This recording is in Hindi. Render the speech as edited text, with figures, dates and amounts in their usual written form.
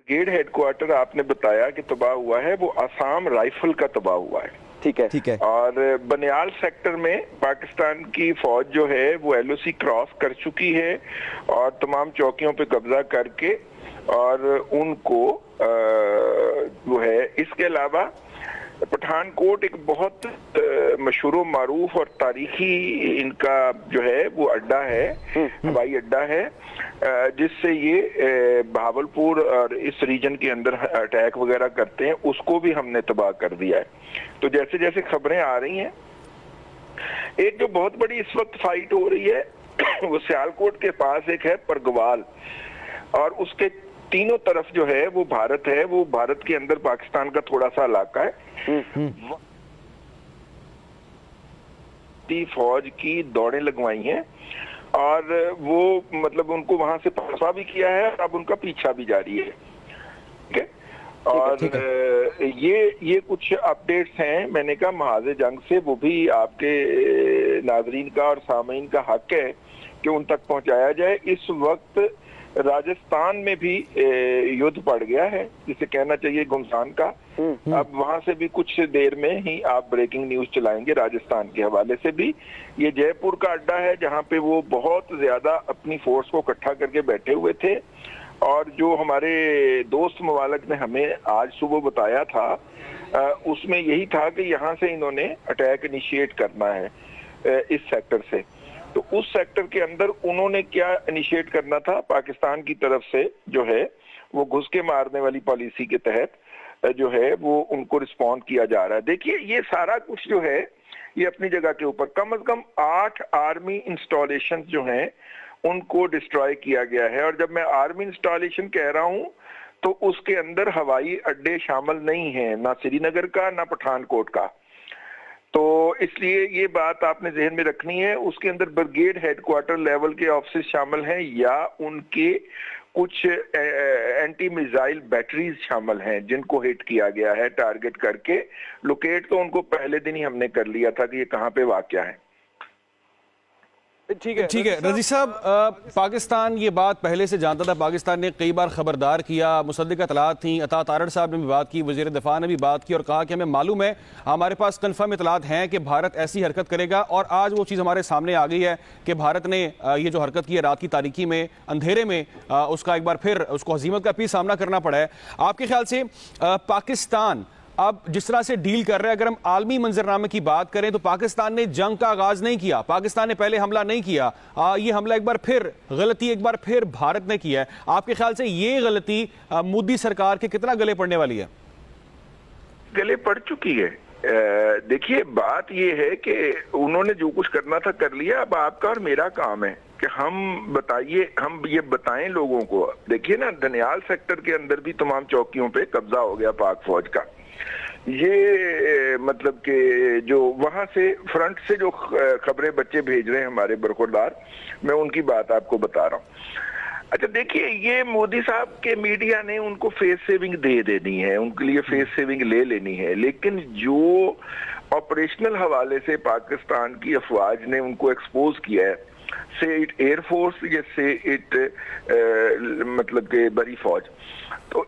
ब्रिगेड हेडक्वार्टर आपने बताया कि तबाह हुआ है, वो आसाम राइफल का तबाह हुआ है। ठीक है। और बनियाल सेक्टर में पाकिस्तान की फौज जो है वो एलओसी क्रॉस कर चुकी है और तमाम चौकियों पे कब्जा करके और उनको वो है। इसके अलावा पठानकोट एक बहुत मशहूर मारूफ और तारीखी इनका जो है वो अड्डा है, हवाई अड्डा है, जिससे ये भावलपुर और इस रीजन के अंदर अटैक वगैरह करते हैं, उसको भी हमने तबाह कर दिया है। तो जैसे जैसे खबरें आ रही हैं, एक जो बहुत बड़ी इस वक्त फाइट हो रही है वो सियालकोट के पास एक है परगवाल, और उसके तीनों तरफ जो है वो भारत है, वो भारत के अंदर पाकिस्तान का थोड़ा सा इलाका है। फौज की दौड़ें लगवाई हैं और वो मतलब उनको वहां से फंसा भी किया है, अब उनका पीछा भी जारी है। ठीक है। और ये कुछ अपडेट्स हैं, मैंने कहा महाज़े जंग से, वो भी आपके नाजरीन का और सामीन का हक है कि उन तक पहुंचाया जाए। इस वक्त राजस्थान में भी युद्ध पड़ गया है, जिसे कहना चाहिए घुमसान का। अब वहां से भी कुछ देर में ही आप ब्रेकिंग न्यूज चलाएंगे राजस्थान के हवाले से भी। ये जयपुर का अड्डा है जहां पे वो बहुत ज्यादा अपनी फोर्स को इकट्ठा करके बैठे हुए थे, और जो हमारे दोस्त मुबालक ने हमें आज सुबह बताया था उसमें यही था कि यहाँ से इन्होंने अटैक इनिशिएट करना है इस सेक्टर से। तो उस सेक्टर के अंदर उन्होंने क्या इनिशिएट करना था, पाकिस्तान की तरफ से जो है वो घुस के मारने वाली पॉलिसी के तहत जो है वो उनको रिस्पॉन्ड किया जा रहा है। देखिए ये सारा कुछ जो है ये अपनी जगह के ऊपर, कम से कम 8 आर्मी इंस्टॉलेशन जो हैं उनको डिस्ट्रॉय किया गया है। और जब मैं आर्मी इंस्टॉलेशन कह रहा हूं तो उसके अंदर हवाई अड्डे शामिल नहीं है, ना श्रीनगर का ना पठानकोट का। तो इसलिए ये बात आपने जहन में रखनी है। उसके अंदर ब्रिगेड हेडक्वार्टर लेवल के ऑफिस शामिल हैं या उनके कुछ एंटी मिसाइल बैटरीज शामिल हैं जिनको हिट किया गया है टारगेट करके। लोकेट तो उनको पहले दिन ही हमने कर लिया था कि ये कहाँ पे वाक़या है। ठीक है रजी साहब, पाकिस्तान ये बात पहले से जानता था, पाकिस्तान ने कई बार खबरदार किया, मुसद्दिक़ इतलात थी, अता तारड़ साहब ने भी बात की, वज़ीर दिफ़ा ने भी बात की और कहा कि हमें मालूम है, हमारे पास कन्फर्म इतलात हैं कि भारत ऐसी हरकत करेगा। और आज वो चीज़ हमारे सामने आ गई है कि भारत ने ये जो हरकत की है रात की तारीकी में, अंधेरे में, उसका एक बार फिर उसको हज़ीमत का भी सामना करना पड़ा है। आपके ख्याल से पाकिस्तान अब जिस तरह से डील कर रहे हैं, अगर हम आलमी मंजरनामे की बात करें तो पाकिस्तान ने जंग का आगाज नहीं किया, पाकिस्तान ने पहले हमला नहीं किया, ये हमला एक बार फिर गलती एक बार फिर भारत ने किया है। आपके ख्याल से ये गलती मोदी सरकार के कितना गले पड़ने वाली है? गले पड़ चुकी है। देखिए बात ये है कि उन्होंने जो कुछ करना था कर लिया, अब आपका और मेरा काम है कि हम ये बताएं लोगों को। देखिए ना, दनियाल सेक्टर के अंदर भी तमाम चौकियों पे कब्जा हो गया पाक फौज का। ये मतलब कि जो वहां से फ्रंट से जो खबरें बच्चे भेज रहे हैं हमारे बरखुरदार, मैं उनकी बात आपको बता रहा हूँ। अच्छा देखिए, ये मोदी साहब के मीडिया ने उनको फेस सेविंग दे देनी है, उनके लिए फेस सेविंग ले लेनी है, लेकिन जो ऑपरेशनल हवाले से पाकिस्तान की अफवाज ने उनको एक्सपोज किया है, से इट एयरफोर्स या से इट मतलब के बड़ी फौज, तो